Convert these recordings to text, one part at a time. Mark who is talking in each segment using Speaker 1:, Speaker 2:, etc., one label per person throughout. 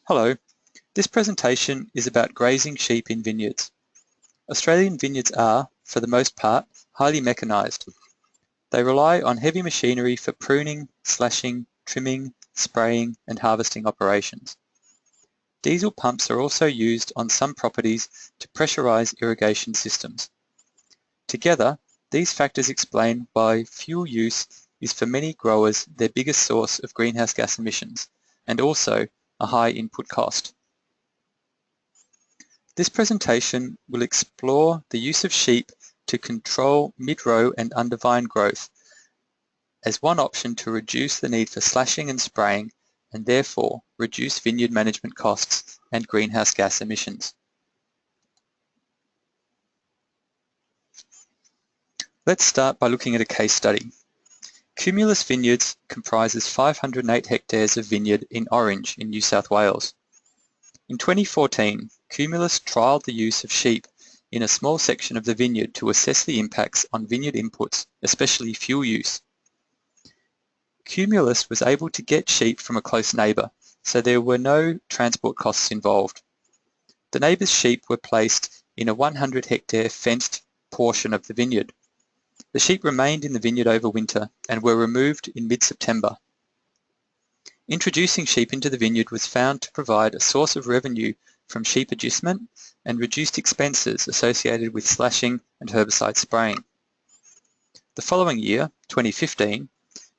Speaker 1: Hello, this presentation is about grazing sheep in vineyards. Australian vineyards are, for the most part, highly mechanised. They rely on heavy machinery for pruning, slashing, trimming, spraying and harvesting operations. Diesel pumps are also used on some properties to pressurise irrigation systems. Together, these factors explain why fuel use is for many growers their biggest source of greenhouse gas emissions and also a high input cost. This presentation will explore the use of sheep to control mid-row and undervine growth as one option to reduce the need for slashing and spraying and therefore reduce vineyard management costs and greenhouse gas emissions. Let's start by looking at a case study. Cumulus Vineyards comprises 508 hectares of vineyard in Orange in New South Wales. In 2014, Cumulus trialled the use of sheep in a small section of the vineyard to assess the impacts on vineyard inputs, especially fuel use. Cumulus was able to get sheep from a close neighbour, so there were no transport costs involved. The neighbour's sheep were placed in a 100-hectare fenced portion of the vineyard. The sheep remained in the vineyard over winter and were removed in mid-September. Introducing sheep into the vineyard was found to provide a source of revenue from sheep adjustment and reduced expenses associated with slashing and herbicide spraying. The following year, 2015,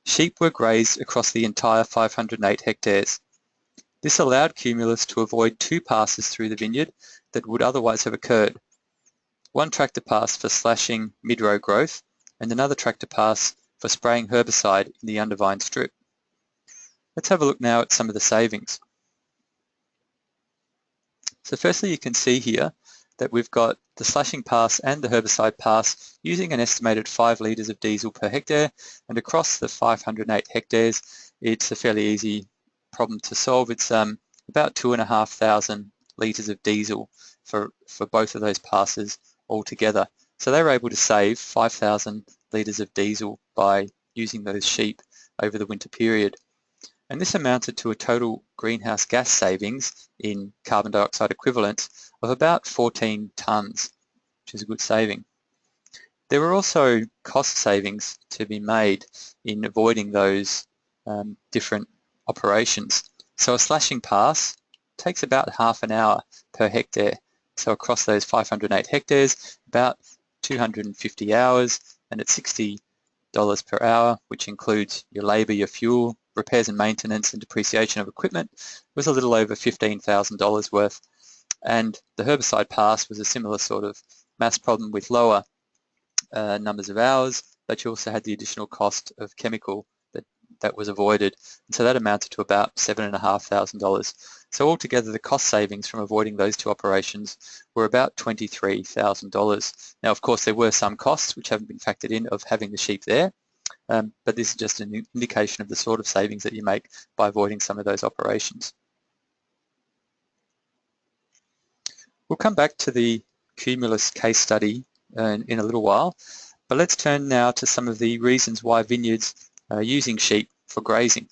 Speaker 1: sheep were grazed across the entire 508 hectares. This allowed Cumulus to avoid two passes through the vineyard that would otherwise have occurred. One tractor pass for slashing mid-row growth and another tractor pass for spraying herbicide in the undervine strip. Let's have a look now at some of the savings. So firstly, you can see here that we've got the slashing pass and the herbicide pass using an estimated 5 litres of diesel per hectare, and across the 508 hectares, it's a fairly easy problem to solve. It's about 2,500 litres of diesel for both of those passes altogether. So they were able to save 5,000 litres of diesel by using those sheep over the winter period. And this amounted to a total greenhouse gas savings in carbon dioxide equivalents of about 14 tonnes, which is a good saving. There were also cost savings to be made in avoiding those different operations. So a slashing pass takes about half an hour per hectare. So across those 508 hectares, about 250 hours, and at $60 per hour, which includes your labour, your fuel, repairs and maintenance and depreciation of equipment, was a little over $15,000 worth. And the herbicide pass was a similar sort of mass problem with lower numbers of hours, but you also had the additional cost of chemical that was avoided. And so that amounted to about $7,500. So altogether, the cost savings from avoiding those two operations were about $23,000. Now, of course, there were some costs which haven't been factored in of having the sheep there, but this is just an indication of the sort of savings that you make by avoiding some of those operations. We'll come back to the Cumulus case study in a little while, but let's turn now to some of the reasons why vineyards are using sheep for grazing.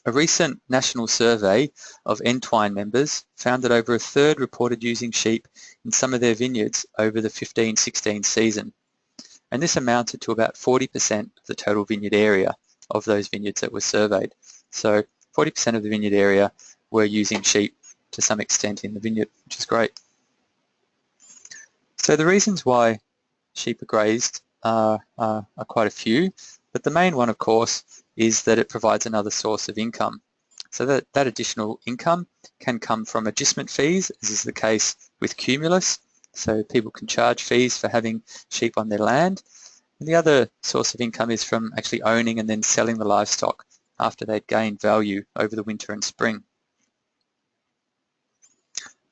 Speaker 1: A recent national survey of Entwine members found that over a third reported using sheep in some of their vineyards over the 15-16 season. And this amounted to about 40% of the total vineyard area of those vineyards that were surveyed. So 40% of the vineyard area were using sheep to some extent in the vineyard, which is great. So the reasons why sheep are grazed are quite a few, but the main one, of course, is that it provides another source of income. So that additional income can come from adjustment fees, as is the case with Cumulus. So people can charge fees for having sheep on their land. And the other source of income is from actually owning and then selling the livestock after they'd gained value over the winter and spring.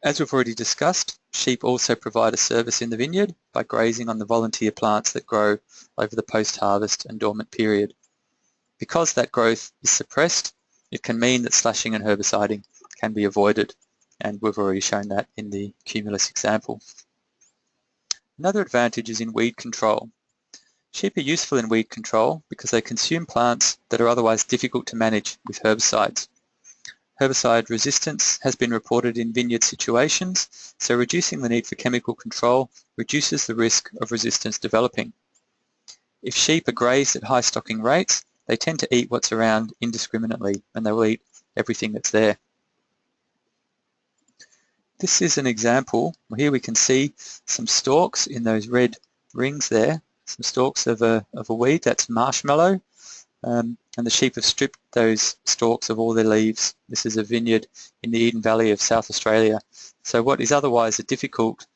Speaker 1: As we've already discussed, sheep also provide a service in the vineyard by grazing on the volunteer plants that grow over the post-harvest and dormant period. Because that growth is suppressed, it can mean that slashing and herbiciding can be avoided, and we've already shown that in the Cumulus example. Another advantage is in weed control. Sheep are useful in weed control because they consume plants that are otherwise difficult to manage with herbicides. Herbicide resistance has been reported in vineyard situations, so reducing the need for chemical control reduces the risk of resistance developing. If sheep are grazed at high stocking rates, they tend to eat what's around indiscriminately, and they will eat everything that's there. This is an example. Here we can see some stalks in those red rings there, some stalks of a weed, that's marshmallow, and the sheep have stripped those stalks of all their leaves. This is a vineyard in the Eden Valley of South Australia. So what is otherwise a difficult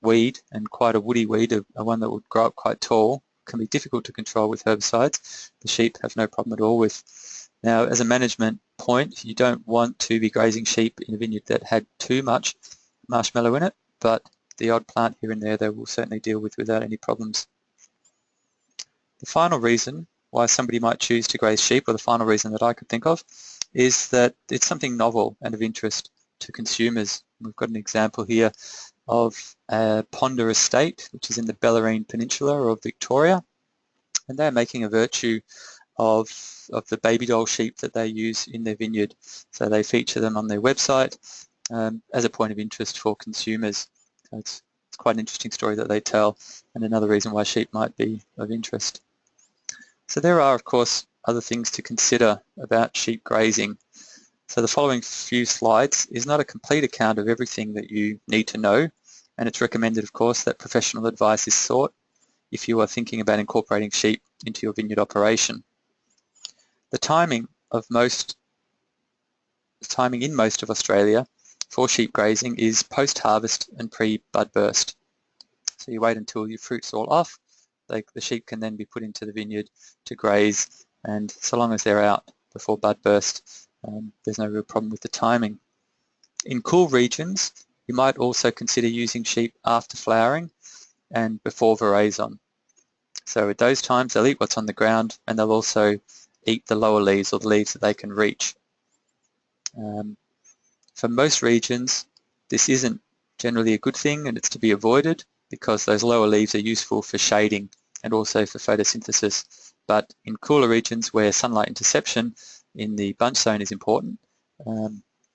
Speaker 1: weed, and quite a woody weed, a one that would grow up quite tall, can be difficult to control with herbicides, the sheep have no problem at all with. Now, as a management point, you don't want to be grazing sheep in a vineyard that had too much marshmallow in it, but the odd plant here and there they will certainly deal with without any problems. The final reason why somebody might choose to graze sheep, or the final reason that I could think of, is that it's something novel and of interest to consumers. We've got an example here of a Ponder estate, which is in the Bellarine Peninsula of Victoria, and they're making a virtue of the baby doll sheep that they use in their vineyard. So they feature them on their website as a point of interest for consumers. So it's quite an interesting story that they tell, and another reason why sheep might be of interest. So there are, of course, other things to consider about sheep grazing. So the following few slides is not a complete account of everything that you need to know, and it's recommended, of course, that professional advice is sought if you are thinking about incorporating sheep into your vineyard operation. The timing in most of Australia for sheep grazing is post-harvest and pre-bud burst. So you wait until your fruit's all off, the sheep can then be put into the vineyard to graze, and so long as they're out before bud burst, there's no real problem with the timing. In cool regions, you might also consider using sheep after flowering and before veraison. So at those times they'll eat what's on the ground, and they'll also eat the lower leaves, or the leaves that they can reach. For most regions, this isn't generally a good thing, and it's to be avoided because those lower leaves are useful for shading and also for photosynthesis. But in cooler regions where sunlight interception in the bunch zone is important,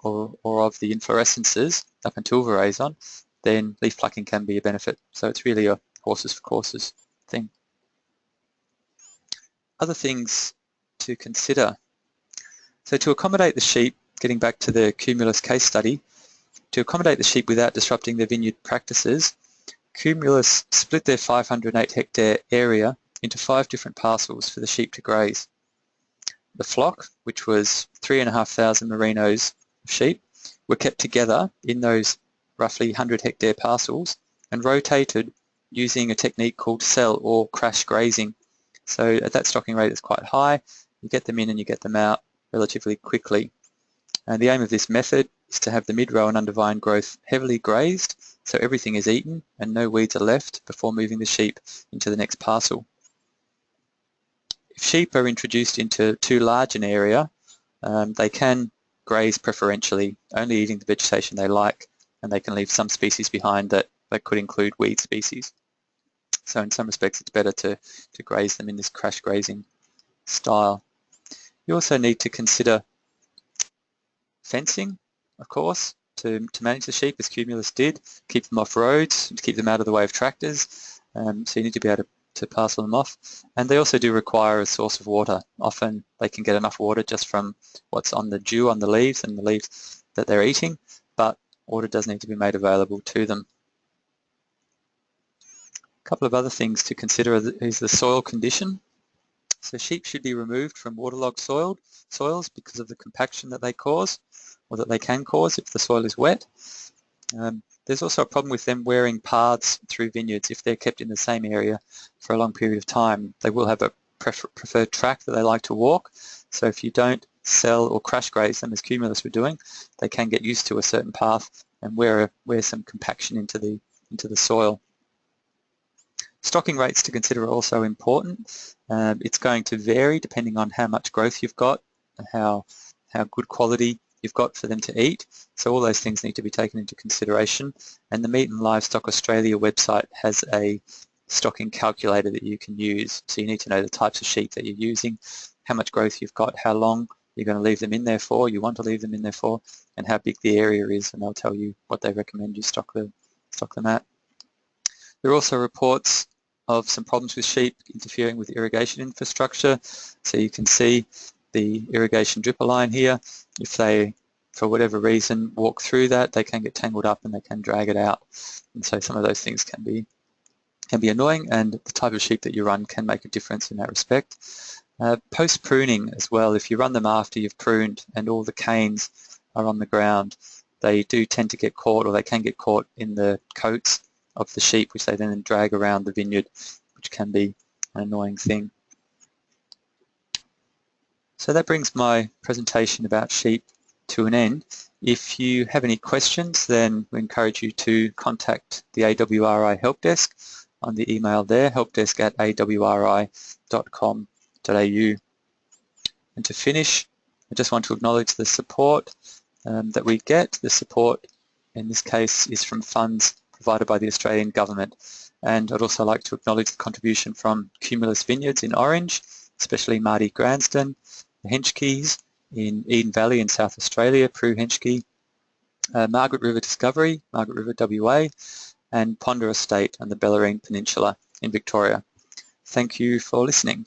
Speaker 1: or of the inflorescences up until veraison, then leaf plucking can be a benefit. So it's really a horses for courses thing. Other things to consider. So to accommodate the sheep, getting back to the Cumulus case study, to accommodate the sheep without disrupting their vineyard practices, Cumulus split their 508 hectare area into 5 different parcels for the sheep to graze. The flock, which was 3,500 merinos of sheep, were kept together in those roughly 100 hectare parcels and rotated using a technique called cell or crash grazing. So at that stocking rate, it's quite high. You get them in and you get them out relatively quickly. And the aim of this method is to have the mid-row and undervine growth heavily grazed, so everything is eaten and no weeds are left before moving the sheep into the next parcel. If sheep are introduced into too large an area, they can graze preferentially, only eating the vegetation they like, and they can leave some species behind that could include weed species. So in some respects, it's better to graze them in this crash grazing style. You also need to consider fencing, of course, to manage the sheep, as Cumulus did, keep them off roads, to keep them out of the way of tractors, so you need to be able to parcel them off. And they also do require a source of water. Often they can get enough water just from what's on the dew on the leaves and the leaves that they're eating, but water does need to be made available to them. A couple of other things to consider is the soil condition. So sheep should be removed from waterlogged soils because of the compaction that they cause, or that they can cause if the soil is wet. There's also a problem with them wearing paths through vineyards if they're kept in the same area for a long period of time. They will have a preferred track that they like to walk, so if you don't sell or crash graze them, as Cumulus were doing, they can get used to a certain path and wear some compaction into the soil. Stocking rates to consider are also important. It's going to vary depending on how much growth you've got and how good quality you've got for them to eat. So all those things need to be taken into consideration. And the Meat and Livestock Australia website has a stocking calculator that you can use. So you need to know the types of sheep that you're using, how much growth you've got, how long you're going to leave them in there for, you want to leave them in there for, and how big the area is, and they'll tell you what they recommend you stock them at. There are also reports of some problems with sheep interfering with irrigation infrastructure. So you can see the irrigation dripper line here. If they, for whatever reason, walk through that, they can get tangled up and they can drag it out. And so some of those things can be annoying, and the type of sheep that you run can make a difference in that respect. Post-pruning as well, if you run them after you've pruned and all the canes are on the ground, they do tend to get caught, or they can get caught in the coats of the sheep, which they then drag around the vineyard, which can be an annoying thing. So that brings my presentation about sheep to an end. If you have any questions, then we encourage you to contact the AWRI help desk on the email there, helpdesk@awri.com.au. And to finish, I just want to acknowledge the support that we get. The support in this case is from funds provided by the Australian government. And I'd also like to acknowledge the contribution from Cumulus Vineyards in Orange, especially Marty Granston, the Henschkes in Eden Valley in South Australia, Prue Henschke, Margaret River Discovery, Margaret River WA, and Ponder Estate and the Bellarine Peninsula in Victoria. Thank you for listening.